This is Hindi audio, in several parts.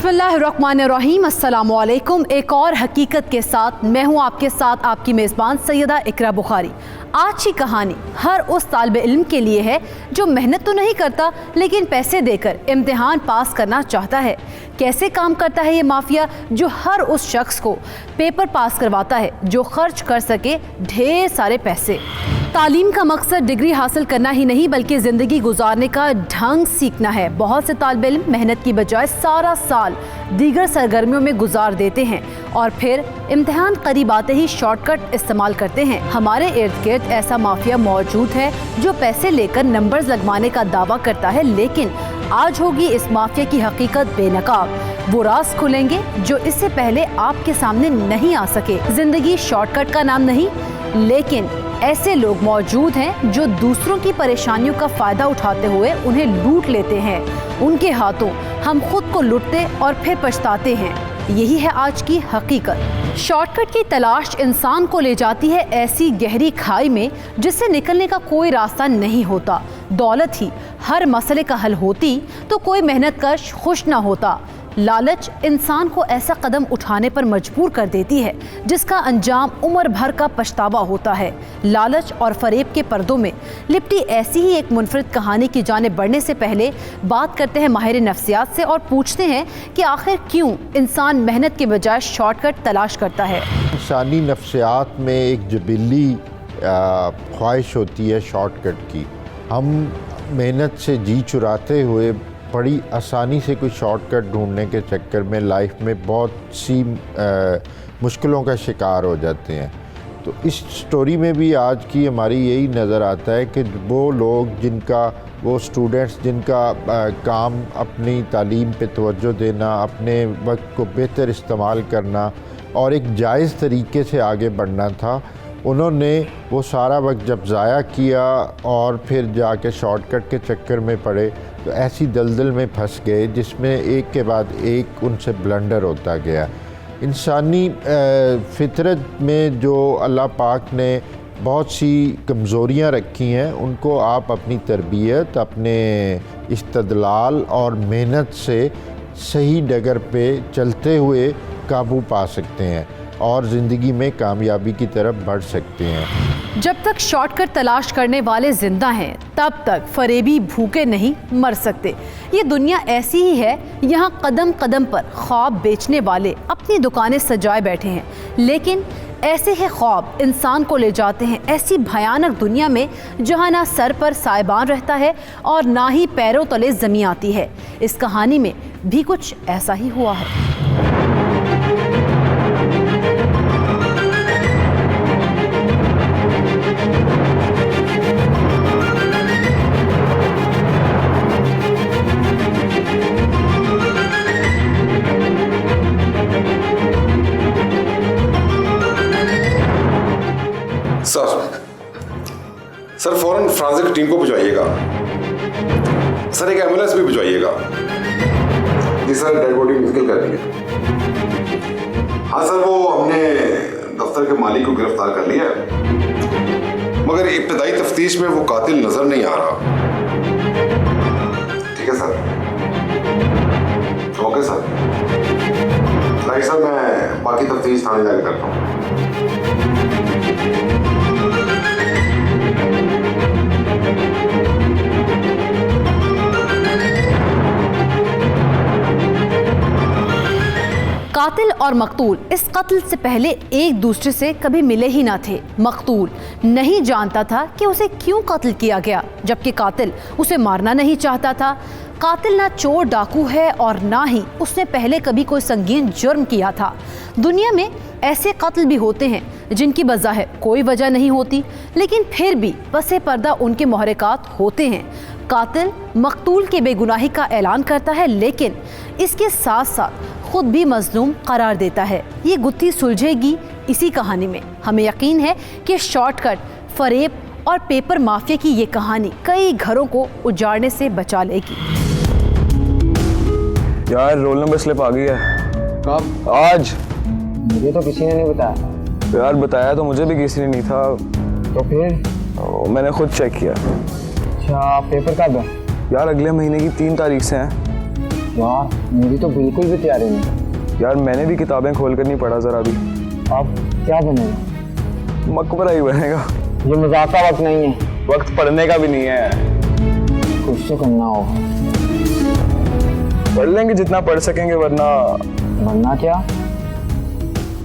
बिस्मिल्लाहिर्रहमानिर्रहीम, अस्सलामुअलैकुम। एक और हकीकत के साथ मैं हूँ आपके साथ आपकी मेज़बान सैयदा इकरा बुखारी। आज की कहानी हर उस तालिब इल्म के लिए है जो मेहनत तो नहीं करता लेकिन पैसे देकर इम्तिहान पास करना चाहता है। कैसे काम करता है ये माफिया जो हर उस शख्स को पेपर पास करवाता है जो खर्च कर सके ढेर सारे पैसे। तालीम का मकसद डिग्री हासिल करना ही नहीं बल्कि ज़िंदगी गुजारने का ढंग सीखना है। बहुत से तालिब इल्म मेहनत की बजाय सारा साल दीगर सरगर्मियों में गुजार देते हैं और फिर इम्तिहान करीब आते ही शॉर्टकट इस्तेमाल करते हैं। हमारे इर्द गिर्द ऐसा माफिया मौजूद है जो पैसे लेकर नंबर्स लगवाने का दावा करता है, लेकिन आज होगी इस माफिया की हकीकत बेनकाब। वो राज खुलेंगे जो इससे पहले आपके सामने नहीं आ सके। जिंदगी शॉर्टकट का नाम नहीं, लेकिन ऐसे लोग मौजूद हैं जो दूसरों की परेशानियों का फायदा उठाते हुए उन्हें लूट लेते हैं। उनके हाथों हम खुद को लूटते और फिर पछताते हैं। यही है आज की हकीकत। शॉर्टकट की तलाश इंसान को ले जाती है ऐसी गहरी खाई में जिससे निकलने का कोई रास्ता नहीं होता। दौलत ही हर मसले का हल होती तो कोई मेहनत कश खुश ना होता। लालच इंसान को ऐसा कदम उठाने पर मजबूर कर देती है जिसका अंजाम उम्र भर का पछतावा होता है। लालच और फरेब के पर्दों में लिपटी ऐसी ही एक मुनफरिद कहानी की जानिब बढ़ने से पहले बात करते हैं माहिर नफ्सियात से और पूछते हैं कि आखिर क्यों इंसान मेहनत के बजाय शॉर्टकट तलाश करता है। इंसानी नफ्सियात में एक जबीली ख्वाहिश होती है शॉर्टकट की। हम मेहनत से जी चुराते हुए बड़ी आसानी से कोई शॉर्टकट ढूंढने के चक्कर में लाइफ में बहुत सी मुश्किलों का शिकार हो जाते हैं। तो इस स्टोरी में भी आज की हमारी यही नज़र आता है कि वो लोग वो स्टूडेंट्स जिनका काम अपनी तालीम पे तवज्जो देना, अपने वक्त को बेहतर इस्तेमाल करना और एक जायज़ तरीके से आगे बढ़ना था, उन्होंने वो सारा वक्त जब ज़ाया किया और फिर जाके शॉर्टकट के चक्कर में पड़े तो ऐसी दलदल में फंस गए जिसमें एक के बाद एक उनसे ब्लंडर होता गया। इंसानी फितरत में जो अल्लाह पाक ने बहुत सी कमज़ोरियाँ रखी हैं उनको आप अपनी तरबियत, अपने इस्तदलाल और मेहनत से सही डगर पे चलते हुए काबू पा सकते हैं और ज़िंदगी में कामयाबी की तरफ बढ़ सकते हैं। जब तक शॉर्टकट तलाश करने वाले जिंदा हैं तब तक फरेबी भूखे नहीं मर सकते। ये दुनिया ऐसी ही है, यहाँ कदम कदम पर ख्वाब बेचने वाले अपनी दुकानें सजाए बैठे हैं, लेकिन ऐसे ही ख्वाब इंसान को ले जाते हैं ऐसी भयानक दुनिया में जहाँ ना सर पर साइबान रहता है और ना ही पैरों तले ज़मीं आती है। इस कहानी में भी कुछ ऐसा ही हुआ है। सर फौरन फ्रांसिक टीम को भिजवाइएगा। सर एक एम्बुलेंस भी भिजवाइएगा। जी सर, डेड बॉडी मुश्किल कर दी है। हाँ सर, वो हमने दफ्तर के मालिक को गिरफ्तार कर लिया है, मगर इब्तदाई तफ्तीश में वो कातिल नजर नहीं आ रहा। ठीक है sir. Okay sir. Right sir, मैं बाकी तफ्तीश थाने जाकर करता हूँ। कातिल और मकतूल इस कत्ल से पहले एक दूसरे से कभी मिले ही ना थे। मकतूल नहीं जानता था कि उसे क्यों कत्ल किया गया, जबकि कातिल उसे मारना नहीं चाहता था। कातिल ना चोर डाकू है और ना ही उसने पहले कभी कोई संगीन जुर्म किया था। दुनिया में ऐसे कत्ल भी होते हैं जिनकी बज़ाहिर कोई वजह नहीं होती, लेकिन फिर भी पसे पर्दा उनके मुहर्रिकात होते हैं। कातिल मकतूल के बेगुनाही का ऐलान करता है, लेकिन इसके साथ साथ खुद भी मजलूम करार देता है। ये गुत्थी सुलझेगी इसी कहानी में। हमें यकीन है कि शॉर्टकट, फरेब और पेपर माफिया की ये कहानी कई घरों को उजाड़ने से बचा लेगी। यार रोल नंबर स्लिप आ गई है। कब? आज। मुझे तो किसी ने नहीं बताया। यार बताया तो मुझे भी किसी ने नहीं था। तो फिर? मैंने खुद चेक किया। अच्छा, पेपर कब है? यार अगले महीने की 3 तारीख से है। यार मेरी तो बिल्कुल भी तैयारी नहीं। यार मैंने भी किताबें खोल कर नहीं पढ़ा जरा भी। अब क्या बनेगा? मकबरा ही बनेगा। ये मजाक का वक्त नहीं है, वक्त पढ़ने का भी नहीं है। कुछ तो करना होगा। पढ़ लेंगे जितना पढ़ सकेंगे, वरना क्या?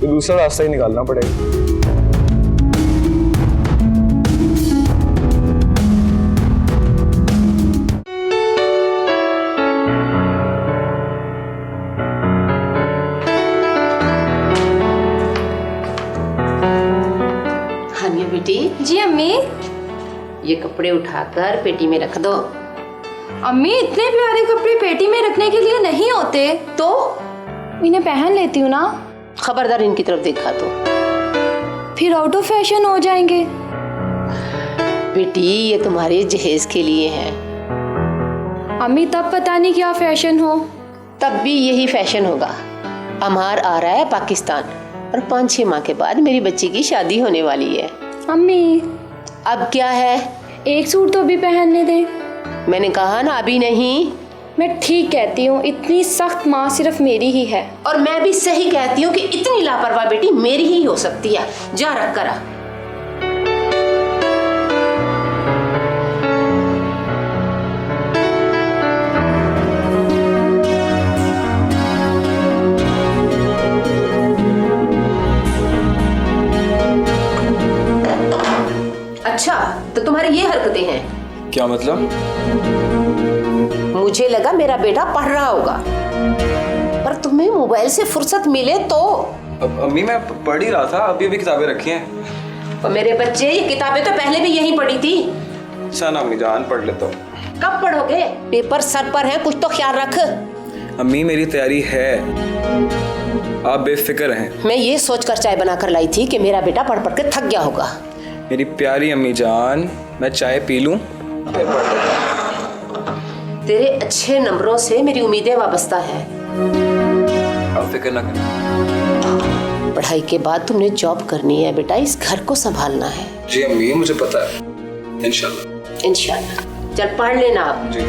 तो दूसरा रास्ता ही निकालना पड़ेगा। हानिया बेटी, जी अम्मी। ये कपड़े उठाकर पेटी में रख दो। अम्मी इतने प्यारे कपड़े पेटी में रखने के लिए नहीं होते, तो इन्हें पहन लेती हूँ ना। खबरदार इनकी तरफ देखा तो। फिर आउट ऑफ फैशन हो जाएंगे। बेटी ये तुम्हारे जहेज के लिए है, अम्मी तब पता नहीं क्या फैशन हो। तब भी यही फैशन होगा। अमार आ रहा है पाकिस्तान और 5-6 माह के बाद मेरी बच्ची की शादी होने वाली है। अम्मी अब क्या है? एक सूट तो भी पहनने दे। मैंने कहा ना अभी नहीं। मैं ठीक कहती हूँ, इतनी सख्त माँ सिर्फ मेरी ही है। और मैं भी सही कहती हूँ कि इतनी लापरवाह बेटी मेरी ही हो सकती है। जा रख करा। अच्छा तो तुम्हारी ये हरकतें हैं? क्या मतलब? मुझे लगा मेरा बेटा पढ़ रहा होगा, पर तुम्हें मोबाइल से फुर्सत मिले तो। अम्मी मैं पढ़ ही रहा था, अभी अभी किताबें रखी हैं। और मेरे बच्चे ये किताबें तो पहले भी यहीं पढ़ी थी। अच्छा ना अम्मी जान, पढ़ लेता हूँ। कब पढ़ोगे? पेपर सर पर है, कुछ तो ख्याल रख। अम्मी मेरी तैयारी है, आप बेफिक्र हैं। मैं ये सोचकर चाय बनाकर लाई थी कि मेरा बेटा पढ़ पढ़ के थक गया होगा। मेरी प्यारी अम्मी जान, मैं चाय पी लूं? तेरे अच्छे नंबरों से मेरी उम्मीदें वाबस्ता है। आप फिक्र ना करें। पढ़ाई के बाद तुमने जॉब करनी है बेटा, इस घर को संभालना है। जी अम्मी मुझे पता है, इंशाल्लाह। इंशाल्लाह। चल पढ़ लेना आप। जी।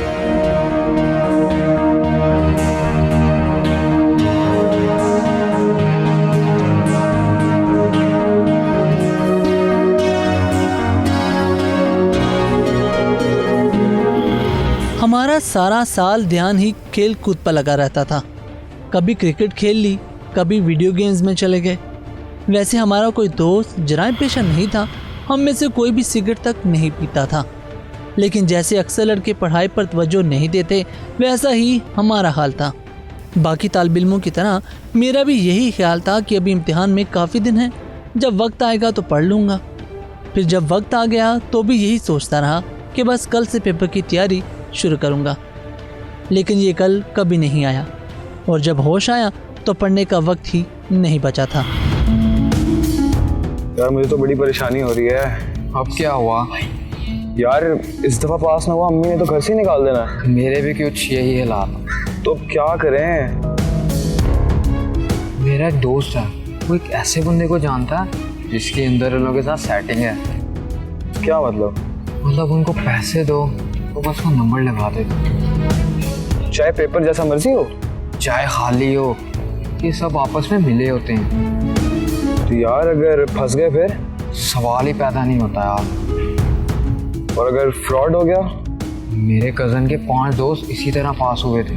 हमारा सारा साल ध्यान ही खेल कूद पर लगा रहता था। कभी क्रिकेट खेल ली, कभी वीडियो गेम्स में चले गए। वैसे हमारा कोई दोस्त जराइम पेशा नहीं था, हम में से कोई भी सिगरेट तक नहीं पीता था। लेकिन जैसे अक्सर लड़के पढ़ाई पर तवज्जो नहीं देते, वैसा ही हमारा हाल था। बाकी तालिब इल्मों की तरह मेरा भी यही ख्याल था कि अभी इम्तिहान में काफ़ी दिन है, जब वक्त आएगा तो पढ़ लूँगा। फिर जब वक्त आ गया तो भी यही सोचता रहा कि बस कल से पेपर की तैयारी शुरू करूँगा। लेकिन ये कल कभी नहीं आया, और जब होश आया तो पढ़ने का वक्त ही नहीं बचा था। यार मुझे तो बड़ी परेशानी हो रही है। अब क्या हुआ? यार इस दफ़ा पास ना हुआ, अम्मी ने तो घर से ही निकाल देना। मेरे भी कुछ यही हालात। तो क्या करें? मेरा एक दोस्त है, वो एक ऐसे बंदे को जानता है जिसके अंदर उन लोगों के साथ सेटिंग है। क्या मतलब? मतलब उनको पैसे दो तो बस वो नंबर लगा देते। चाहे पेपर जैसा मर्जी हो, चाहे खाली हो, ये सब आपस में मिले होते हैं। तो यार अगर फंस गए फिर? सवाल ही पैदा नहीं होता यार। और अगर फ्रॉड हो गया? मेरे कज़न के 5 दोस्त इसी तरह पास हुए थे।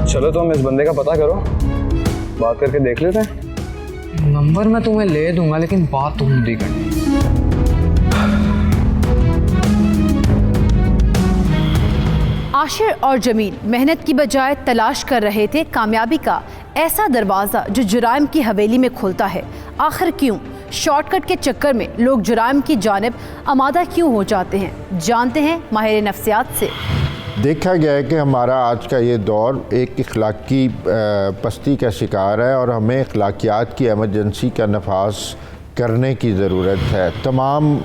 चलो तो हम इस बंदे का पता करो, बात करके देख लेते हैं। नंबर मैं तुम्हें ले दूंगा, लेकिन बात तुम नहीं करनी। आशिर और जमील मेहनत की बजाय तलाश कर रहे थे कामयाबी का ऐसा दरवाज़ा जो जुराइम की हवेली में खुलता है। आखिर क्यों? शॉर्टकट के चक्कर में लोग जुराइम की जानिब आमादा क्यों हो जाते हैं? जानते हैं माहिर नफ्सियात से। देखा गया है कि हमारा आज का ये दौर एक इखलाकी पस्ती का शिकार है, और हमें इखलाकियात की एमरजेंसी का नफाज करने की ज़रूरत है। तमाम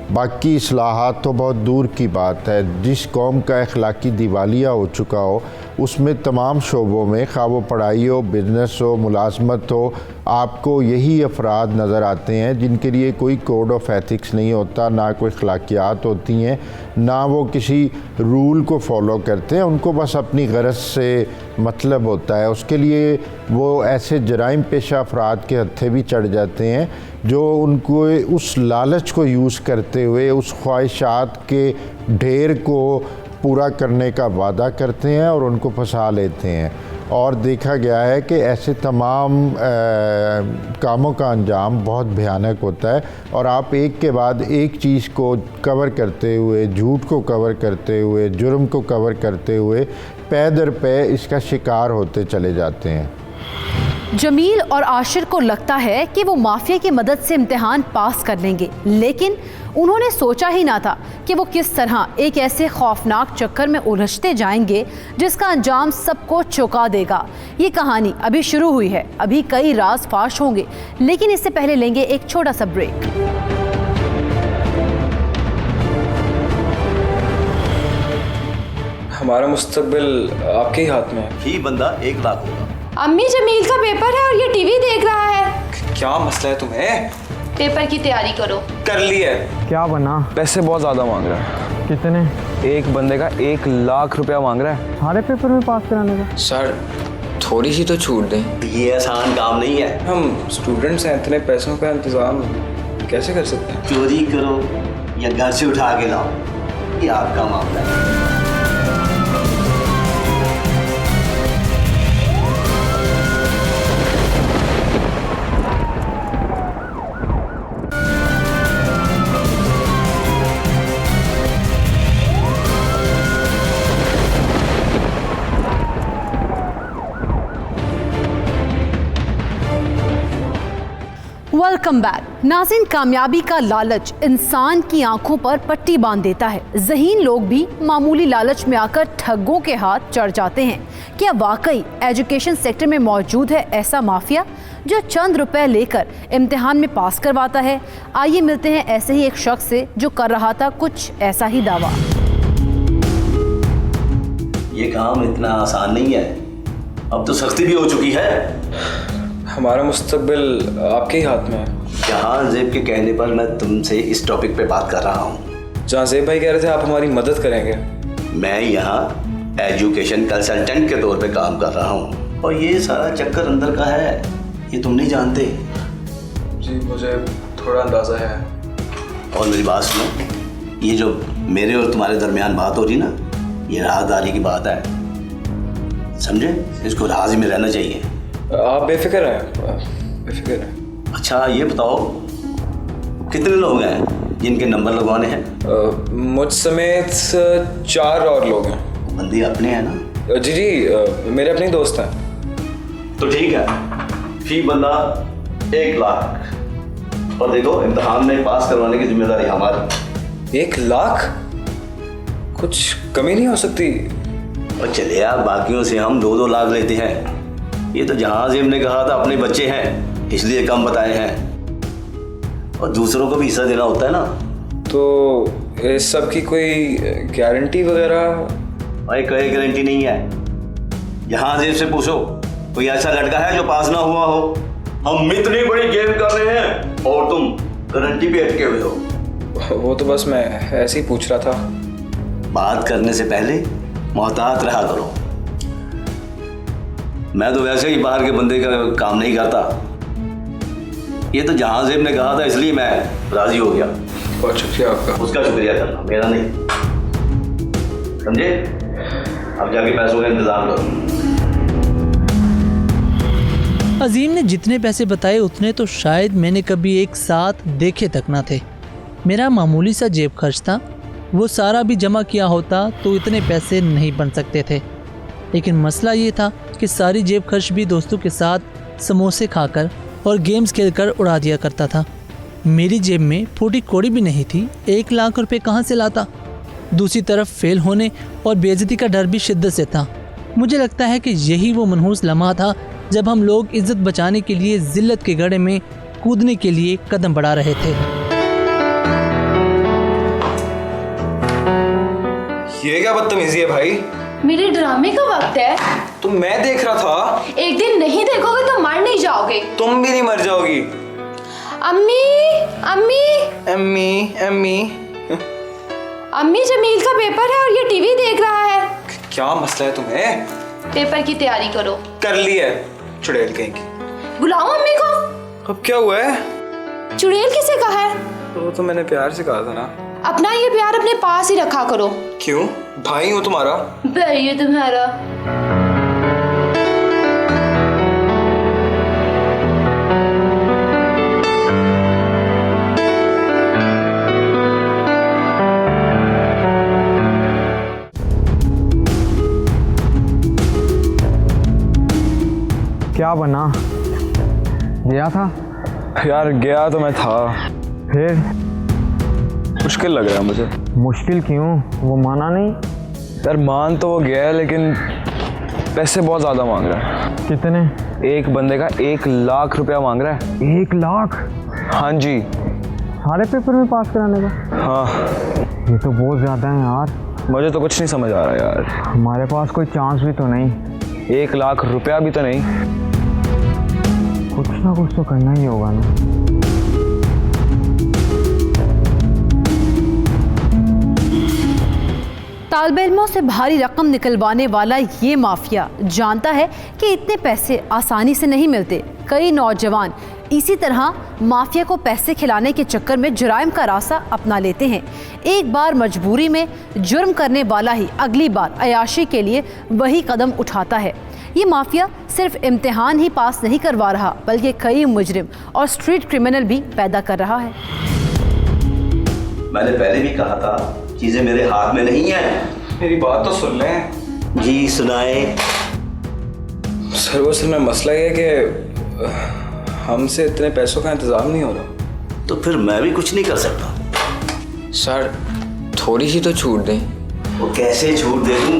बाकी इस्लाहात तो बहुत दूर की बात है। जिस कौम का इखलाकी दिवालिया हो चुका हो, उसमें तमाम शोबों में, खा वो पढ़ाई हो, बिजनेस हो, मुलाजमत हो, आपको यही अफराद नज़र आते हैं जिनके लिए कोई कोड ऑफ एथिक्स नहीं होता, ना कोई अखलाकियात होती हैं, ना वो किसी रूल को फॉलो करते हैं। उनको बस अपनी गरज से मतलब होता है। उसके लिए वो ऐसे जराइम पेशा अफराद के हत्थे भी चढ़ जाते हैं जो उनको उस लालच को यूज़ करते हुए उस ख्वाहिशात के ढेर को पूरा करने का वादा करते हैं और उनको फंसा लेते हैं। और देखा गया है कि ऐसे तमाम कामों का अंजाम बहुत भयानक होता है और आप एक के बाद एक चीज़ को कवर करते हुए, झूठ को कवर करते हुए, जुर्म को कवर करते हुए पै दर पै इसका शिकार होते चले जाते हैं। जमील और आशिर को लगता है कि वो माफिया की मदद से इम्तिहान पास कर लेंगे, लेकिन उन्होंने सोचा ही ना था कि वो किस तरह एक ऐसे खौफनाक चक्कर में उलझते जाएंगे जिसका अंजाम सबको चौंका देगा। ये कहानी अभी शुरू हुई है, अभी कई राज फाश होंगे, लेकिन इससे पहले लेंगे एक छोटा सा ब्रेक। हमारा मुस्तकबिल आपके ही हाथ में है। ही बंदा 1 लाख होगा। अम्मी जमील का पेपर है और ये टीवी देख रहा है। क्या मसला है तुम्हें? पेपर की तैयारी करो। कर ली है। क्या बना? पैसे बहुत ज्यादा मांग रहा है। कितने? एक बंदे का 1 लाख रुपया मांग रहा है। सारे पेपर में पास कराने का? सर थोड़ी सी तो छूट दें। ये आसान काम नहीं है। हम स्टूडेंट्स हैं, इतने पैसों का इंतजाम कैसे कर सकते हैं? चोरी करो या घर से उठा के लाओ, ये आपका मामला है। Welcome back. नाज़रीन, कामयाबी का लालच इंसान की आंखों पर पट्टी बांध देता है। ज़हीन लोग भी मामूली लालच में आकर ठगों के हाथ चढ़ जाते हैं। क्या वाकई एजुकेशन सेक्टर में मौजूद है ऐसा माफिया जो चंद रुपए लेकर इम्तिहान में पास करवाता है? आइए मिलते हैं ऐसे ही एक शख्स से जो कर रहा था कुछ ऐसा ही दावा। ये काम इतना आसान नहीं है, अब तो सख्ती भी हो चुकी है। हमारा मुस्तकबिल आपके ही हाथ में है। जहां ज़ेब के कहने पर मैं तुमसे इस टॉपिक पे बात कर रहा हूँ। जहाँ ज़ेब भाई कह रहे थे आप हमारी मदद करेंगे। मैं यहाँ एजुकेशन कंसल्टेंट के तौर पे काम कर रहा हूँ और ये सारा चक्कर अंदर का है, ये तुम नहीं जानते। जी मुझे थोड़ा अंदाज़ा है। और मेरी बात सुनो, ये जो मेरे और तुम्हारे दरमियान बात हो रही ना, ये राहदारी की बात है, समझे? इसको राज में रहना चाहिए। आप बेफिक्र हैं, बेफिक्र हैं। अच्छा ये बताओ, कितने लोग हैं जिनके नंबर लगवाने हैं? मुझ समेत 4 और लोग हैं। बंदे अपने हैं ना? जी जी, मेरे अपने दोस्त हैं। तो ठीक है, फी बंदा 1 लाख। और देखो, इम्तिहान में पास करवाने की जिम्मेदारी हमारी। 1 लाख? कुछ कमी नहीं हो सकती? और चले यार, बाकियों से हम 2-2 लाख लेते हैं। ये तो जहां ज़ेब ने कहा था अपने बच्चे हैं इसलिए कम बताए हैं, और दूसरों को भी हिस्सा देना होता है ना। तो इस सब की कोई गारंटी वगैरह? भाई कोई गारंटी नहीं है। जहां ज़ेब से पूछो, कोई ऐसा लड़का है जो पास ना हुआ हो? हम इतनी बड़ी गेम कर रहे हैं और तुम गारंटी पे अटके हुए हो। वो तो बस मैं ऐसे ही पूछ रहा था। बात करने से पहले मोहतात रहा करो। मैं तो वैसे ही बाहर के बंदे का काम नहीं करता, ये तो जहां ज़ेब ने कहा था इसलिए मैं राजी हो गया। बहुत शुक्रिया आपका। उसका शुक्रिया करना, मेरा नहीं, समझे? अब जाके पैसों का इंतजाम करो। अजीम ने जितने पैसे बताए उतने तो शायद मैंने कभी एक साथ देखे तक ना थे। मेरा मामूली सा जेब खर्च था, वो सारा भी जमा किया होता तो इतने पैसे नहीं बन सकते थे। लेकिन मसला ये था कि सारी जेब खर्च भी दोस्तों के साथ समोसे खाकर और गेम्स खेलकर उड़ा दिया करता था। मेरी जेब में फूटी कौड़ी भी नहीं थी, 1 लाख रुपए कहाँ से लाता? दूसरी तरफ फेल होने और बेइज्जती का डर भी शिद्दत से था। मुझे लगता है कि यही वो मनहूस लम्हा था जब हम लोग इज्जत बचाने के लिए जिल्लत के गड्ढे में कूदने के लिए कदम बढ़ा रहे थे। ये क्या बदतमीजी है भाई? मेरे ड्रामे का वक्त है। तो मैं देख रहा था। एक दिन नहीं देखोगे तो मर नहीं जाओगे। तुम भी नहीं मर जाओगी। अम्मी अम्मी अम्मी अम्मी अम्मी, जमील का पेपर है और ये टीवी देख रहा है। क्या मसला है तुम्हें? पेपर की तैयारी करो। कर ली है चुड़ैल कहीं की। बुलाओ अम्मी को। अब क्या हुआ है? चुड़ैल किसे कहा है? वो तो मैंने प्यार से कहा था ना। अपना ये प्यार अपने पास ही रखा करो। क्यों? भाई हूँ तुम्हारा। भाई है तुम्हारा। क्या बना? गया था? यार गया तो मैं था। फिर? मुश्किल लग रहा है मुझे। मुश्किल क्यों? वो माना नहीं? यार मान तो वो गया है लेकिन पैसे बहुत ज़्यादा मांग रहा है। कितने? एक बंदे का 1,00,000 रुपया मांग रहा है। 1,00,000? हाँ जी। सारे पेपर में पास कराने का? हाँ। ये तो बहुत ज़्यादा है यार। मुझे तो कुछ नहीं समझ आ रहा यार। हमारे पास कोई चांस भी तो नहीं। 1,00,000 रुपया भी तो नहीं। कुछ ना कुछ तो करना ही होगा ना। तालिब इल्मों से भारी रकम निकलवाने वाला ये माफिया जानता है कि इतने पैसे आसानी से नहीं मिलते। कई नौजवान इसी तरह माफिया को पैसे खिलाने के चक्कर में जुराइम का रास्ता अपना लेते हैं। एक बार मजबूरी में जुर्म करने वाला ही अगली बार अयाशी के लिए वही कदम उठाता है। ये माफिया सिर्फ इम्तिहान ही पास नहीं करवा रहा बल्कि कई मुजरिम और स्ट्रीट क्रिमिनल भी पैदा कर रहा है। मैंने पहले भी कहा था चीजें मेरे हाथ में नहीं है। मेरी बात तो सुन लें। जी सुनाए। सर वो असल में मसला ये है कि हमसे इतने पैसों का इंतजाम नहीं हो रहा। तो फिर मैं भी कुछ नहीं कर सकता। सर थोड़ी सी तो छूट दें। वो कैसे छूट दे दूं?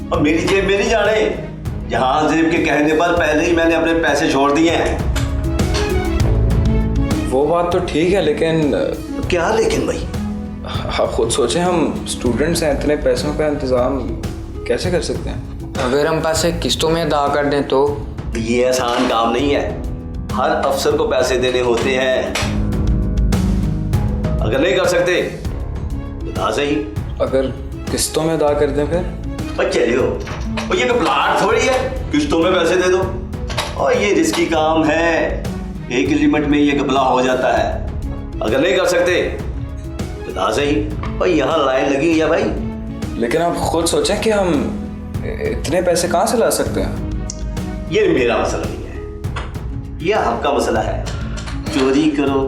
अब मेरी जेब में नहीं जाने। जहां जेब के कहने पर पहले ही मैंने अपने पैसे छोड़ दिए हैं। वो बात तो ठीक है लेकिन क्या लेकिन भाई? आप खुद सोचें, हम स्टूडेंट्स हैं, इतने पैसों का इंतजाम कैसे कर सकते हैं? अगर हम पैसे किस्तों में अदा कर दें तो? ये आसान काम नहीं है। हर अफसर को पैसे देने होते हैं। अगर नहीं कर सकते बता सही। अगर किस्तों में अदा कर दें फिर? बच्चे हो, ये तो प्लाट थोड़ी है किस्तों में पैसे दे दो। और ये रिस्की काम है। एक लिमिट में ये घपला हो जाता है। अगर नहीं कर सकते बता सही। और यहाँ लाइन लगी हुई है भाई। लेकिन आप खुद सोचें कि हम इतने पैसे कहाँ से ला सकते हैं? ये मेरा मसला नहीं है, ये आपका मसला है। चोरी करो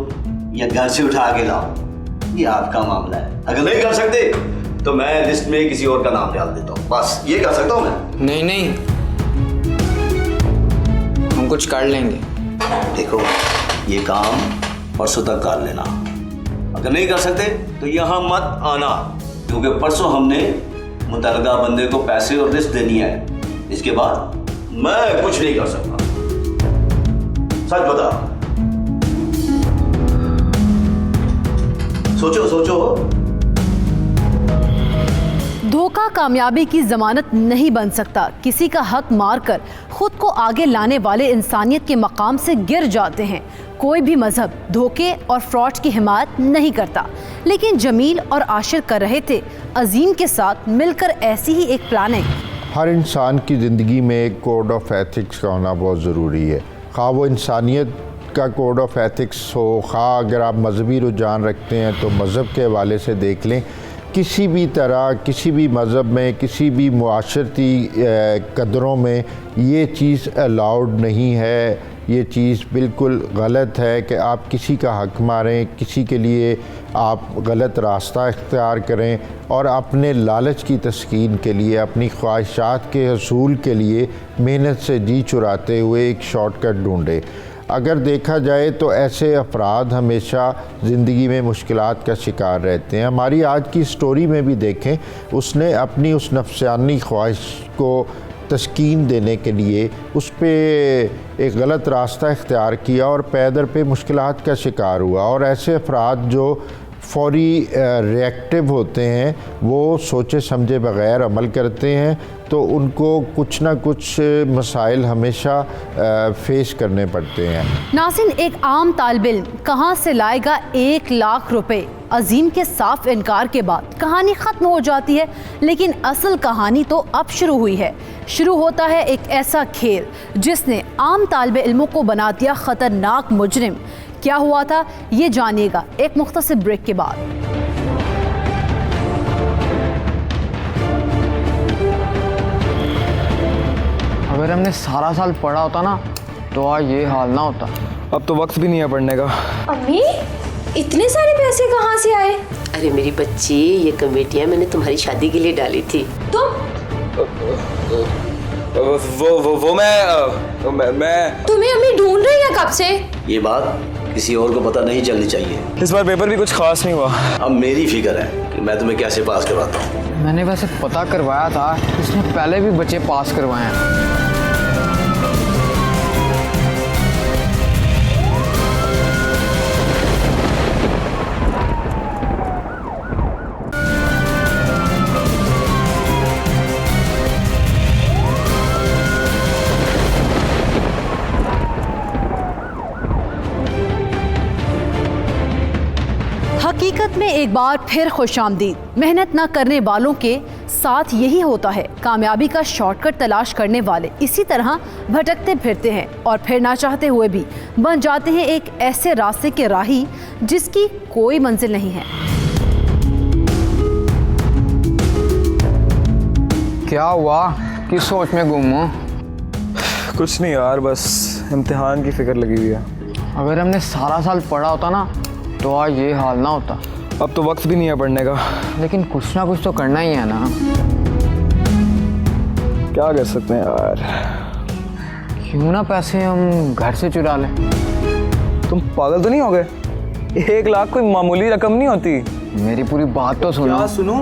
या घर से उठा के लाओ, ये आपका मामला है। अगर नहीं कर सकते तो मैं लिस्ट में किसी और का नाम डाल देता हूँ। बस ये कर सकता हूँ मैं। नहीं नहीं, हम कुछ कर लेंगे। देखो ये काम परसों तक कर लेना। अगर नहीं कर सकते तो यहाँ मत आना, क्योंकि परसों हमने मुतलका बंदे को पैसे और रिस्क देनी है। इसके बाद मैं कुछ नहीं कर सकता। सच बता। सोचो सोचो। धोखा कामयाबी की जमानत नहीं बन सकता। किसी का हक मारकर खुद को आगे लाने वाले इंसानियत के मकाम से गिर जाते हैं। कोई भी मजहब धोखे और फ्रॉड की हिमायत नहीं करता, लेकिन जमील और आशिर कर रहे थे अजीम के साथ मिलकर ऐसी ही एक प्लानिंग। हर इंसान की ज़िंदगी में एक कोड ऑफ एथिक्स का होना बहुत ज़रूरी है। खा वो इंसानियत का कोड ऑफ एथिक्स हो, खा अगर आप मजहबी रुझान रखते हैं तो मज़हब के हवाले से देख लें। किसी भी तरह किसी भी मज़हब में किसी भी मुआशरती कदरों में ये चीज़ अलाउड नहीं है। ये चीज़ बिल्कुल गलत है कि आप किसी का हक मारें, किसी के लिए आप गलत रास्ता इख्तियार करें और अपने लालच की तस्कीन के लिए, अपनी ख्वाहिशात के हसूल के लिए मेहनत से जी चुराते हुए एक शॉर्टकट ढूंढें। अगर देखा जाए तो ऐसे अफराद हमेशा ज़िंदगी में मुश्किलात का शिकार रहते हैं। हमारी आज की स्टोरी में भी देखें, उसने अपनी उस नफसानी ख्वाहिश को तस्कीन देने के लिए उस पे एक गलत रास्ता इख्तियार किया और पैदर पे मुश्किलात का शिकार हुआ। और ऐसे अफराद जो फौरी रिएक्टिव होते हैं, वो सोचे समझे बगैर अमल करते हैं, तो उनको कुछ ना कुछ मसाइल हमेशा फेस करने पड़ते हैं। नाज़रीन, एक आम तालिब इल्म कहाँ से लाएगा 1 लाख रुपए? अजीम के साफ इनकार के बाद कहानी ख़त्म हो जाती है, लेकिन असल कहानी तो अब शुरू हुई है। शुरू होता है एक ऐसा खेल जिसने आम तालिब इल्मों को बना दिया ख़तरनाक मुजरिम। क्या हुआ था ये जानिएगा एक मुख्तसर ब्रेक के बाद। अगर हमने सारा साल पढ़ा होता ना तो आज ये हाल ना होता। अब तो वक्त भी नहीं है पढ़ने का। अम्मी, इतने सारे पैसे कहाँ से आए? अरे मेरी बच्ची, ये कमेटियाँ मैंने तुम्हारी शादी के लिए डाली थी। तुम वो मैं तुम्हें अम्मी ढूंढ रही है कब से? ये बात किसी और को पता नहीं चलनी चाहिए। इस बार पेपर भी कुछ खास नहीं हुआ। अब मेरी फिक्र है कि मैं तुम्हें कैसे पास करवाता हूँ। मैंने वैसे पता करवाया था, इसने पहले भी बच्चे पास करवाए हैं। हकीकत में एक बार फिर खुशामदीद। मेहनत न करने वालों के साथ यही होता है। कामयाबी का शॉर्टकट तलाश करने वाले इसी तरह भटकते फिरते हैं और फिर ना चाहते हुए भी बन जाते हैं एक ऐसे रास्ते के राही जिसकी कोई मंजिल नहीं है। क्या हुआ, किस सोच में गुम हो? कुछ नहीं यार, बस इम्तिहान की फिक्र लगी हुई है। अगर हमने सारा साल पढ़ा होता ना तो आज ये हाल ना होता। अब तो वक्त भी नहीं है पढ़ने का। लेकिन कुछ ना कुछ तो करना ही है ना। क्या कर सकते हैं यार। क्यों ना पैसे हम घर से चुरा लें। तुम पागल तो नहीं हो गए? 1 लाख कोई मामूली रकम नहीं होती। मेरी पूरी बात तो सुनो। सुनो,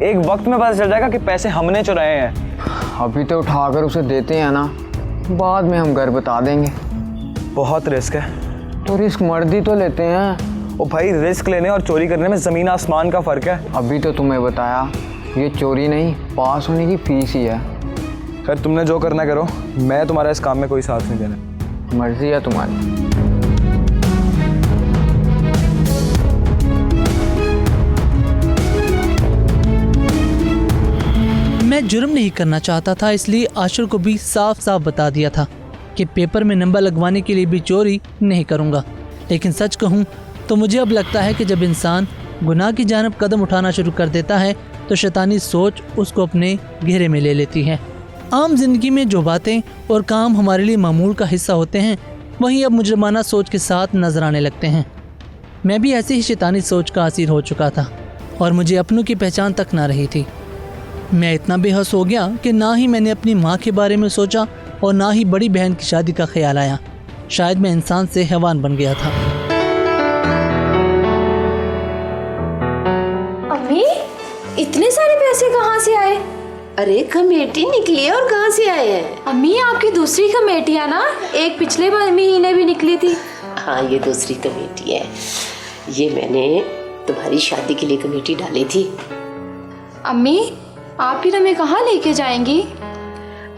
एक वक्त में पता चल जाएगा कि पैसे हमने चुराए हैं। अभी तो उठाकर उसे देते हैं ना, बाद में हम घर बता देंगे। बहुत रिस्क है। तो रिस्क मर्दी तो लेते हैं। ओ भाई, रिस्क लेने और चोरी करने में ज़मीन आसमान का फ़र्क है। अभी तो तुम्हें बताया, ये चोरी नहीं, पास होने की फीस ही है। खैर, तुमने जो करना करो, मैं तुम्हारा इस काम में कोई साथ नहीं देना। मर्जी है तुम्हारी। मैं जुर्म नहीं करना चाहता था, इसलिए आशुर को भी साफ साफ बता दिया था कि पेपर में नंबर लगवाने के लिए भी चोरी नहीं करूँगा। लेकिन सच कहूँ तो मुझे अब लगता है कि जब इंसान गुनाह की जानब कदम उठाना शुरू कर देता है तो शैतानी सोच उसको अपने घेरे में ले लेती है। आम जिंदगी में जो बातें और काम हमारे लिए मामूल का हिस्सा होते हैं, वहीं अब मुजरमाना सोच के साथ नजर आने लगते हैं। मैं भी ऐसी ही शैतानी सोच का असीर हो चुका था और मुझे अपनों की पहचान तक ना रही थी। मैं इतना बेहस हो गया कि ना ही मैंने अपनी माँ के बारे में सोचा और ना ही बड़ी बहन की शादी का ख्याल आया। शायद मैं इंसान से हैवान बन गया था। अम्मी, इतने सारे पैसे कहाँ से आए? अरे कमेटी निकली है और कहाँ से आए हैं? अम्मी, आपकी दूसरी कमेटी है ना? एक पिछले महीने भी निकली थी। हाँ, ये दूसरी कमेटी है। ये मैंने तुम्हारी शादी के लिए कमेटी डाली थी। अम्मी, आप फिर हमें कहाँ लेके जाएंगी?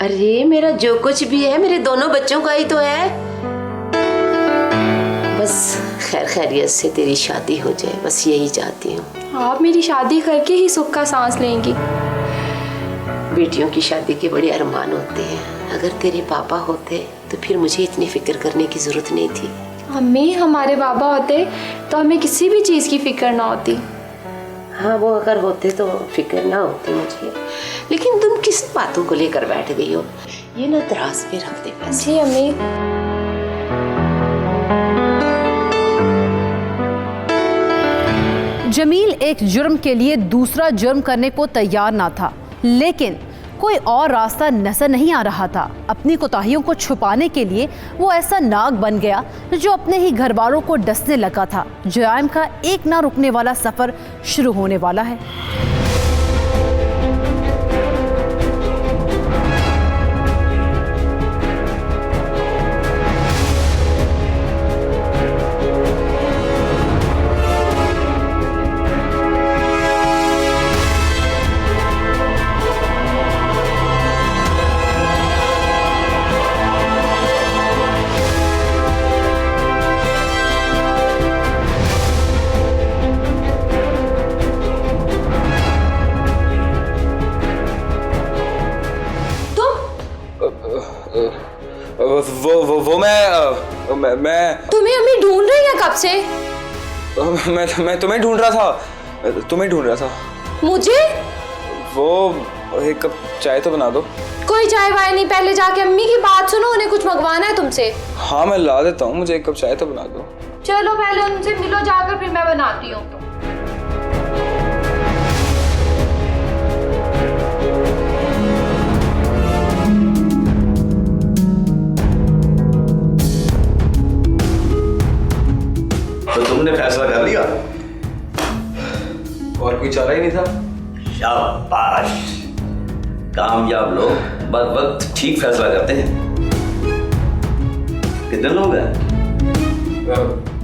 अरे मेरा जो कुछ भी है मेरे दोनों बच्चों का ही तो है। बस खैर खैरियत से तेरी शादी हो जाए, बस यही चाहती हूँ। आप मेरी शादी करके ही सुख का सांस लेंगी। बेटियों की शादी के बड़े अरमान होते हैं। अगर तेरे पापा होते तो फिर मुझे इतनी फिक्र करने की जरूरत नहीं थी। अम्मी, हमारे बाबा होते तो हमें किसी भी चीज़ की फिक्र ना होती। हाँ, वो अगर होते तो फिक्र ना होती मुझे। लेकिन तुम किस बातों को लेकर बैठ गई हो? ये ना दराज पे रख दे पैसे। जी अम्मी। जमील एक जुर्म के लिए दूसरा जुर्म करने को तैयार ना था, लेकिन कोई और रास्ता नजर नहीं आ रहा था। अपनी कोताहियों को छुपाने के लिए वो ऐसा नाग बन गया जो अपने ही घर वालों को डसने लगा था। जुर्म का एक ना रुकने वाला सफर शुरू होने वाला है। मैं तुम्हें अम्मी ढूंढ रही है कब से? मैं तुम्हें ढूंढ रहा था, तुम्हें ढूंढ रहा था। मुझे? वो एक कप चाय तो बना दो। कोई चाय वाय नहीं, पहले जाके अम्मी की बात सुनो, उन्हें कुछ मंगवाना है तुमसे। हाँ मैं ला देता हूँ, मुझे एक कप चाय तो बना दो। चलो पहले उनसे मिलो जाकर, फिर मैं बनाती हूँ। तो तुमने फैसला कर लिया? और कोई चारा ही नहीं था। शाबाश, कामयाब लोग बर वक्त ठीक फैसला करते हैं। कितने लोग हैं?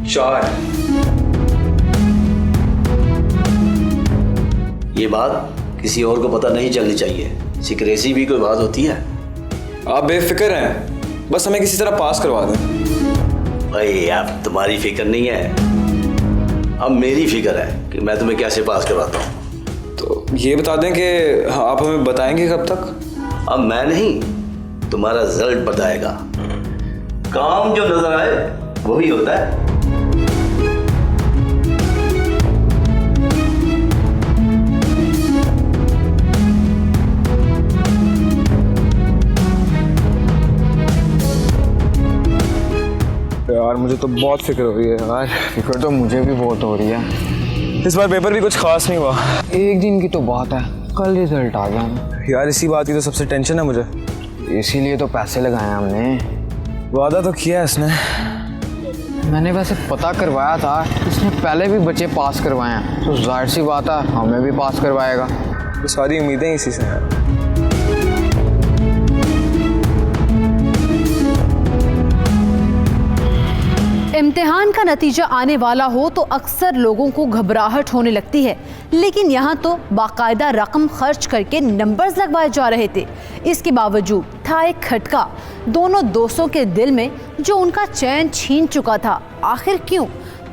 4। ये बात किसी और को पता नहीं चलनी चाहिए, सिक्रेसी भी कोई बात होती है। आप बेफिक्र हैं, बस हमें किसी तरह पास करवा दें। भाई अब तुम्हारी फिक्र नहीं है, अब मेरी फिक्र है कि मैं तुम्हें कैसे पास करवाता हूँ। तो ये बता दें कि आप हमें बताएंगे कब तक? अब मैं नहीं, तुम्हारा रिजल्ट बताएगा। काम जो नजर आए वही होता है। यार मुझे तो बहुत फिक्र हो रही है यार। फिक्र तो मुझे भी बहुत हो रही है। इस बार पेपर भी कुछ खास नहीं हुआ। एक दिन की तो बात है, कल रिजल्ट आ गया। यार इसी बात की तो सबसे टेंशन है मुझे। इसीलिए तो पैसे लगाए हमने। वादा तो किया है इसने। मैंने वैसे पता करवाया था, इसने पहले भी बच्चे पास करवाए हैं, तो जाहिर सी बात है हमें भी पास करवाएगा। तो सारी उम्मीदें इसी से हैं। इम्तिहान का नतीजा आने वाला हो तो अक्सर लोगों को घबराहट होने लगती है, लेकिन यहाँ तो बाकायदा रकम खर्च करके नंबर्स लगवाए जा रहे थे। इसके बावजूद था एक खटका दोनों दोस्तों के दिल में जो उनका चैन छीन चुका था। आखिर क्यों?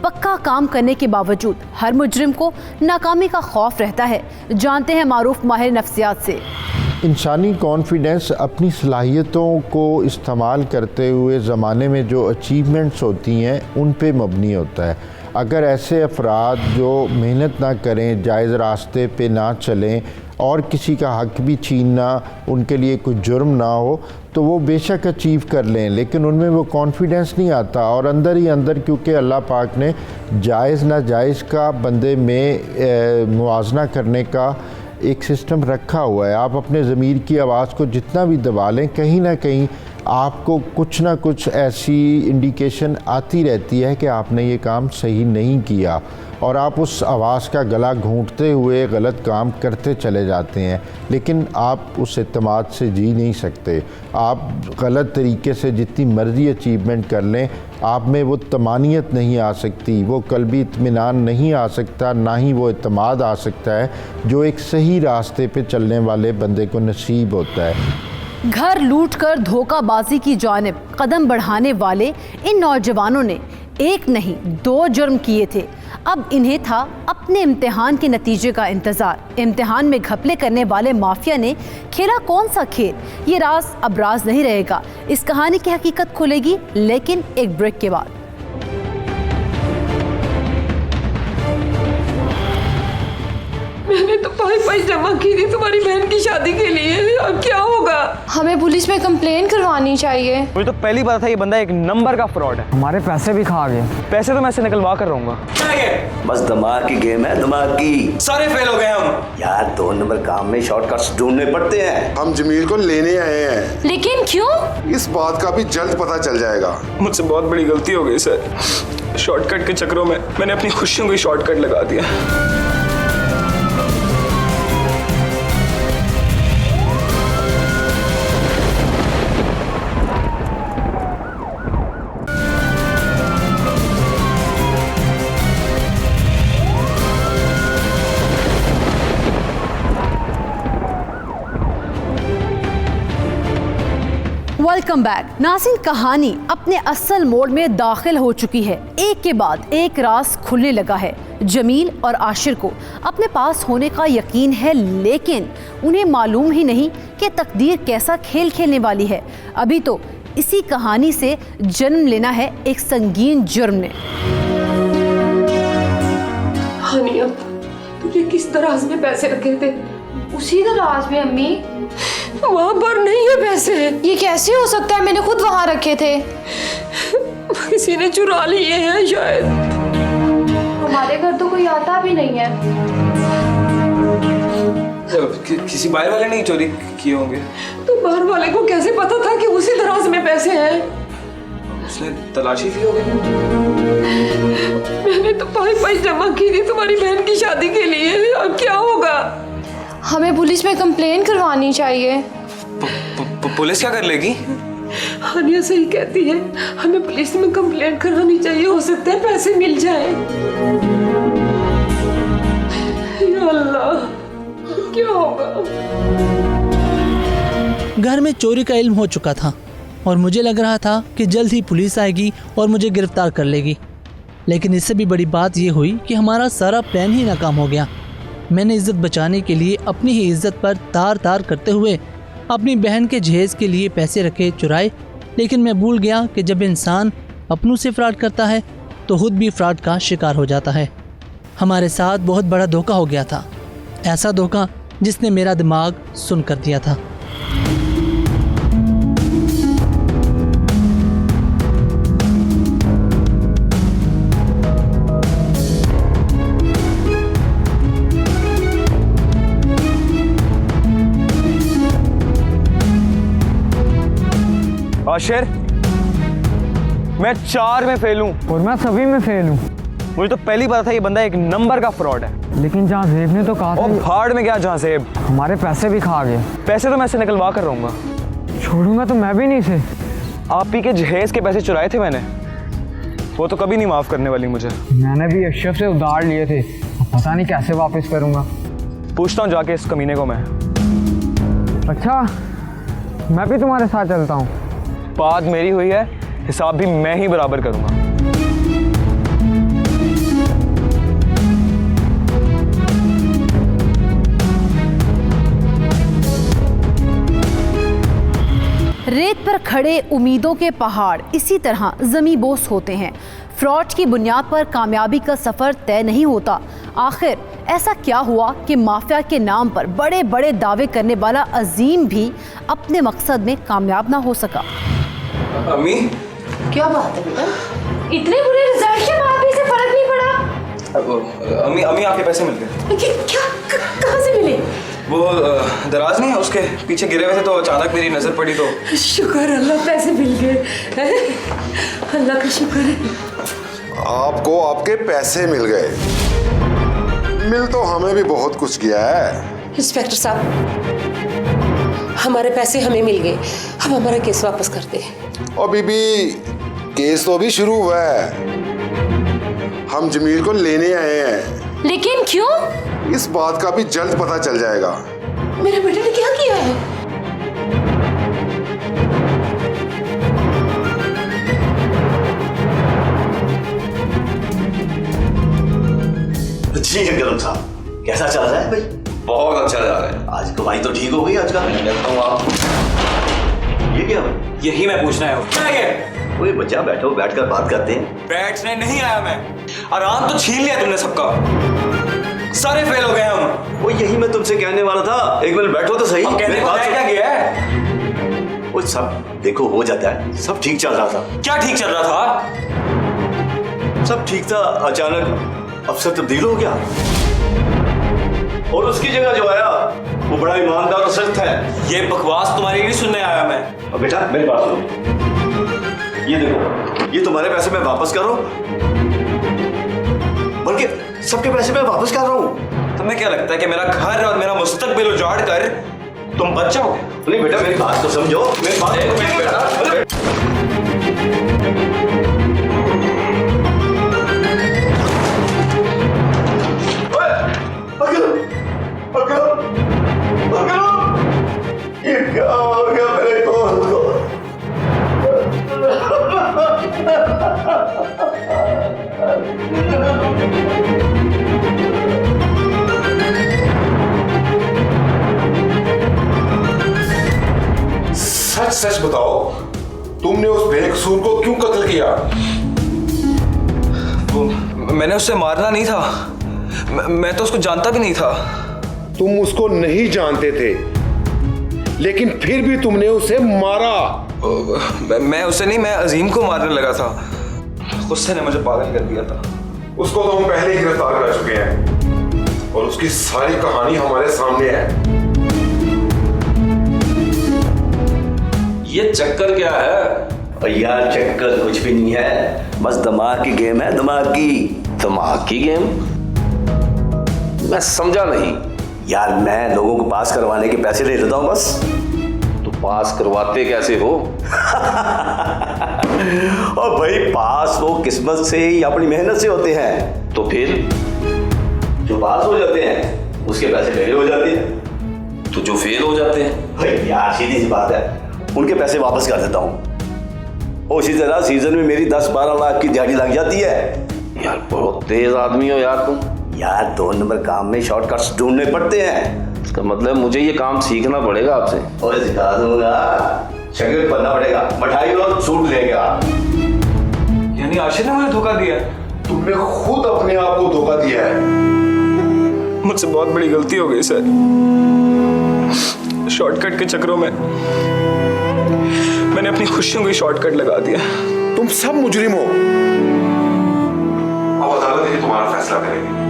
पक्का काम करने के बावजूद हर मुजरिम को नाकामी का खौफ रहता है। जानते हैं मारूफ माहिर नफ्सियात से। इंसानी कॉन्फिडेंस अपनी सलाहियतों को इस्तेमाल करते हुए ज़माने में जो अचीवमेंट्स होती हैं उन पे मबनी होता है। अगर ऐसे अफराद जो मेहनत ना करें, जायज़ रास्ते पे ना चलें और किसी का हक भी छीनना उनके लिए कोई जुर्म ना हो, तो वो बेशक अचीव कर लें, लेकिन उनमें वो कॉन्फिडेंस नहीं आता। और अंदर ही अंदर क्योंकि अल्लाह पाक ने जायज़ नाजायज़ का बंदे में मुआजना करने का एक सिस्टम रखा हुआ है। आप अपने ज़मीर की आवाज़ को जितना भी दबा लें, कहीं ना कहीं आपको कुछ ना कुछ ऐसी इंडिकेशन आती रहती है कि आपने ये काम सही नहीं किया, और आप उस आवाज़ का गला घूंटते हुए गलत काम करते चले जाते हैं। लेकिन आप उस एतमाद से जी नहीं सकते। आप गलत तरीके से जितनी मर्ज़ी अचीवमेंट कर लें, आप में वो तमानियत नहीं आ सकती, वो कल्बी इत्मीनान नहीं आ सकता, ना ही वो एतमाद आ सकता है जो एक सही रास्ते पे चलने वाले बंदे को नसीब होता है। घर लूटकर धोखाबाजी की जानिब कदम बढ़ाने वाले इन नौजवानों ने एक नहीं 2 जुर्म किए थे। अब इन्हें था अपने इम्तिहान के नतीजे का इंतज़ार। इम्तिहान में घपले करने वाले माफिया ने खेला कौन सा खेल, ये राज अब राज नहीं रहेगा। इस कहानी की हकीकत खुलेगी, लेकिन एक ब्रेक के बाद। मैंने तो पैसे जमा की थी तुम्हारी बहन की शादी के लिए, अब क्या होगा? हमें पुलिस में कंप्लेन करवानी चाहिए। मुझे तो पहली बात था ये बंदा एक नंबर का फ्रॉड है। हमारे पैसे भी खा गए। पैसे तो मैं ऐसे निकलवा कर रहूंगा। बस दिमाग की गेम है, दिमाग की। सारे फेल हो गए हम। यार 2 नंबर काम में शॉर्टकट्स ढूंढने पड़ते हैं। हम जमील को लेने आए हैं। लेकिन क्यों? इस बात का भी जल्द पता चल जाएगा। मुझसे बहुत बड़ी गलती हो गई सर। शॉर्टकट के चक्करों में मैंने अपनी खुशियों को शॉर्टकट लगा दिया। Welcome back. नाज़रीन, कहानी अपने असल मोड़ में दाखिल हो चुकी है। एक के बाद एक राज खुलने लगा है। जमील और आशिर को अपने पास होने का यकीन है, लेकिन उन्हें मालूम ही नहीं कि तकदीर कैसा खेल खेलने वाली है। अभी तो इसी कहानी से जन्म लेना है एक संगीन जुर्म ने। हानिया, तुझे किस दराज में पैसे रखे थे? उसी दराज में अम्मी। वहां पर नहीं है पैसे। ये कैसे हो सकता है? मैंने खुद वहां रखे थे। किसी ने चुरा लिए हैं शायद। हमारे घर तो कोई आता भी नहीं है। किसी बाहर वाले ने चोरी किए होंगे। तो बाहर वाले को कैसे पता था कि उसी दराज में पैसे हैं? उसने तलाशी ली होगी। मैंने तो पाई जमा की थी तुम्हारी बहन की शादी के लिए। अब क्या होगा? हमें पुलिस में कंप्लेन करवानी चाहिए। पुलिस क्या कर लेगी? हानिया सही कहती है, हमें पुलिस में कंप्लेंट करानी चाहिए। हो सकता है पैसे मिल जाए। या अल्लाह, क्या होगा? घर में चोरी का इल्म हो चुका था और मुझे लग रहा था कि जल्द ही पुलिस आएगी और मुझे गिरफ्तार कर लेगी। लेकिन इससे भी बड़ी बात यह हुई कि हमारा सारा प्लान ही नाकाम हो गया। मैंने इज्जत बचाने के लिए अपनी ही इज्जत पर तार तार करते हुए अपनी बहन के जहेज के लिए पैसे रखे चुराए। लेकिन मैं भूल गया कि जब इंसान अपनों से फ्रॉड करता है तो खुद भी फ्रॉड का शिकार हो जाता है। हमारे साथ बहुत बड़ा धोखा हो गया था, ऐसा धोखा जिसने मेरा दिमाग सुन कर दिया था। आशिर, मैं 4 में फेल हूँ और मैं सभी में फेल हूँ। मुझे तो पहले ही पता था ये बंदा एक नंबर का फ्रॉड है। लेकिन जहाँ जेब ने तो कहा और था भाड़ में गया जहाँ से। हमारे पैसे भी खा गए। पैसे तो मैं से निकलवा कर रहूँगा। छोड़ूंगा तो मैं भी नहीं से। आप ही के जहेज के पैसे चुराए थे मैंने, वो तो कभी नहीं माफ़ करने वाली मुझे। मैंने भी अशरफ से उधार लिए थे, पता नहीं कैसे वापस करूँगा। पूछता हूँ जाके इस कमीने को मैं। अच्छा, मैं भी तुम्हारे साथ चलता हूँ। बात मेरी हुई है, हिसाब भी मैं ही बराबर करूँगा। रेत पर खड़े उम्मीदों के पहाड़ इसी तरह ज़मीं बोस होते हैं। फ्रॉड की बुनियाद पर कामयाबी का सफ़र तय नहीं होता। आखिर ऐसा क्या हुआ कि माफिया के नाम पर बड़े बड़े दावे करने वाला अजीम भी अपने मकसद में कामयाब ना हो सका? अम्मी, क्या बात है बेटा? इतने बुरे रिजल्ट के बाद भी इसे फर्क नहीं पड़ा। अम्मी आपके पैसे मिल गए। क्या? कहाँ से मिले? वो दराज नहीं है, उसके पीछे गिरे हुए थे तो अचानक मेरी नजर पड़ी तो। शुक्र अल्लाह, पैसे मिल गए। अल्लाह का शुक्र है। आपको आपके पैसे मिल गए। मिल तो हमें भी बहुत कुछ गया है। इंस्पेक्टर साहब, हमारे पैसे हमें मिल गए। अब हमारा केस वापस कर दे। और बीबी, केस तो अभी शुरू हुआ है। हम जमील को लेने आए हैं। लेकिन क्यों? इस बात का भी जल्द पता चल जाएगा। मेरे बेटे ने क्या किया है? जी गरम साहब, कैसा चल रहा है भाई? बहुत अच्छा जा रहा है। आज कमाई तो ठीक हो गई आज का। ये क्या? यही मैं पूछना है। क्या ये? ओए बच्चा, बैठो, बैठकर बात करते हैं। बैठने नहीं आया मैं। आराम तो छीन लिया तुमने सबका। सारे फेल हो गए हम। वो यही मैं तुमसे कहने वाला था। एक मिनट बैठो तो सही। कहने को है क्या गया है? वो सब देखो हो जाता है। सब ठीक चल रहा था। क्या ठीक चल रहा था? सब ठीक था, अचानक अफसर तब्दील हो गया और उसकी जगह जो आया वो बड़ा ईमानदार और सख्त है। ये बकवास तुम्हारी नहीं सुनने आया मैं। अब बेटा मेरी बात सुनो। ये देखो, ये तुम्हारे पैसे मैं वापस कर रहा हूं, बल्कि सबके पैसे मैं वापस कर रहा हूं। तुम्हें क्या लगता है कि मेरा घर और मेरा मुस्तकबिल उजाड़ कर तुम बच जाओगे? नहीं बेटा, मेरी बात तो समझो। मेरी बात तो बेटा। ये क्या हो गया मेरे दोस्त को? सच सच बताओ, तुमने उस बेकसूर को क्यों कत्ल किया? मैंने उससे मारना नहीं था, मैं तो उसको जानता भी नहीं था। तुम उसको नहीं जानते थे, लेकिन फिर भी तुमने उसे मारा। मैं उसे नहीं, मैं अजीम को मारने लगा था। गुस्से ने मुझे पागल कर दिया था। उसको तो हम पहले ही गिरफ्तार कर चुके हैं और उसकी सारी कहानी हमारे सामने है। ये चक्कर क्या है? और यार चक्कर कुछ भी नहीं है, बस दिमाग की गेम है, दिमाग की गेम। मैं समझा नहीं। यार मैं लोगों को पास करवाने के पैसे दे देता हूँ बस। तो पास करवाते कैसे हो? और भाई पास वो किस्मत से या अपनी मेहनत से होते हैं। तो फिर जो पास हो जाते हैं उसके पैसे मेरे हो जाते हैं। तो जो फेल हो जाते हैं? भाई यार सीधी सी बात है, उनके पैसे वापस कर देता हूँ। और इसी तरह सीजन में मेरी 10-12 लाख की दिहाड़ी लग जाती है। यार बहुत तेज आदमी हो यार तुम। यार 2 नंबर काम में शॉर्टकट्स ढूंढने पड़ते हैं। इसका मतलब मुझे ये काम सीखना पड़ेगा आपसे। और सिखा दूंगा, शगिर्द बनना पड़ेगा। मिठाई और सूट लेगा। यानी आशिर ने मुझे धोखा दिया? तुमने खुद अपने आप को धोखा दिया है। मुझसे बहुत बड़ी गलती हो गई सर। शॉर्टकट के चक्करों में मैंने अपनी खुशियों को शॉर्टकट लगा दिया। तुम सब मुजरिम हो। अब अदालत ही तुम्हारा फैसला करेगी।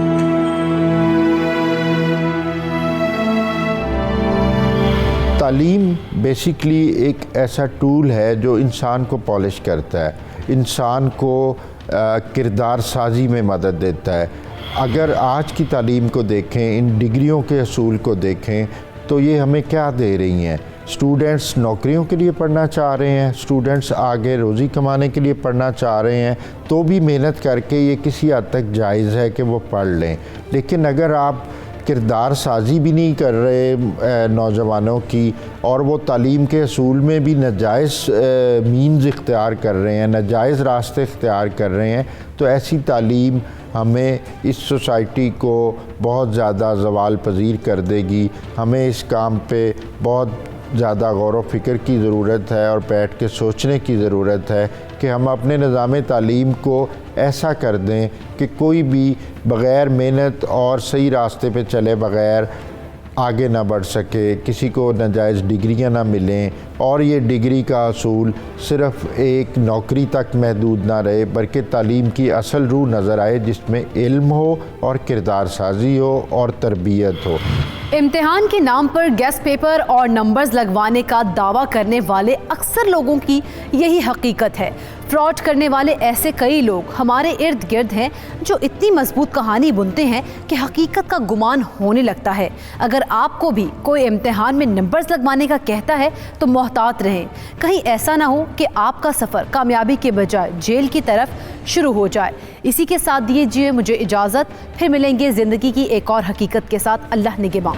तालीम बेसिकली एक ऐसा टूल है जो इंसान को पॉलिश करता है, इंसान को किरदार साजी में मदद देता है। अगर आज की तालीम को देखें, इन डिग्रियों के असूल को देखें, तो ये हमें क्या दे रही हैं? स्टूडेंट्स नौकरियों के लिए पढ़ना चाह रहे हैं, स्टूडेंट्स आगे रोज़ी कमाने के लिए पढ़ना चाह रहे हैं, तो भी मेहनत करके ये किसी हद तक जायज़ है कि वो पढ़ लें। लेकिन अगर आप किरदार साजी भी नहीं कर रहे नौजवानों की, और वो तालीम के असूल में भी नाजायज़ मीन्स इख्तियार कर रहे हैं, नाजायज़ रास्ते इख्तियार कर रहे हैं, तो ऐसी तालीम हमें इस सोसाइटी को बहुत ज़्यादा ज़वाल पजीर कर देगी। हमें इस काम पे बहुत ज़्यादा गौर व फिक्र की ज़रूरत है और बैठ के सोचने की ज़रूरत है कि हम अपने निज़ाम तालीम को ऐसा कर दें कि कोई भी बग़ैर मेहनत और सही रास्ते पे चले बग़ैर आगे ना बढ़ सके, किसी को नाजायज़ डिग्रियां ना मिलें, और ये डिग्री का असूल सिर्फ़ एक नौकरी तक महदूद ना रहे, बल्कि तालीम की असल रूह नज़र आए जिसमें इल्म हो और किरदार साजी हो और तरबियत हो। इम्तिहान के नाम पर गेस्ट पेपर और नंबर्स लगवाने का दावा करने वाले अक्सर लोगों की यही हकीकत है। फ्रॉड करने वाले ऐसे कई लोग हमारे इर्द गिर्द हैं जो इतनी मजबूत कहानी बुनते हैं कि हकीकत का गुमान होने लगता है। अगर आपको भी कोई इम्तिहान में नंबर्स लगवाने का कहता है तो मोहतात रहें, कहीं ऐसा ना हो कि आपका सफ़र कामयाबी के बजाय जेल की तरफ शुरू हो जाए। इसी के साथ दीजिए मुझे इजाज़त, फिर मिलेंगे ज़िंदगी की एक और हकीकत के साथ। अल्लाह निगहबान।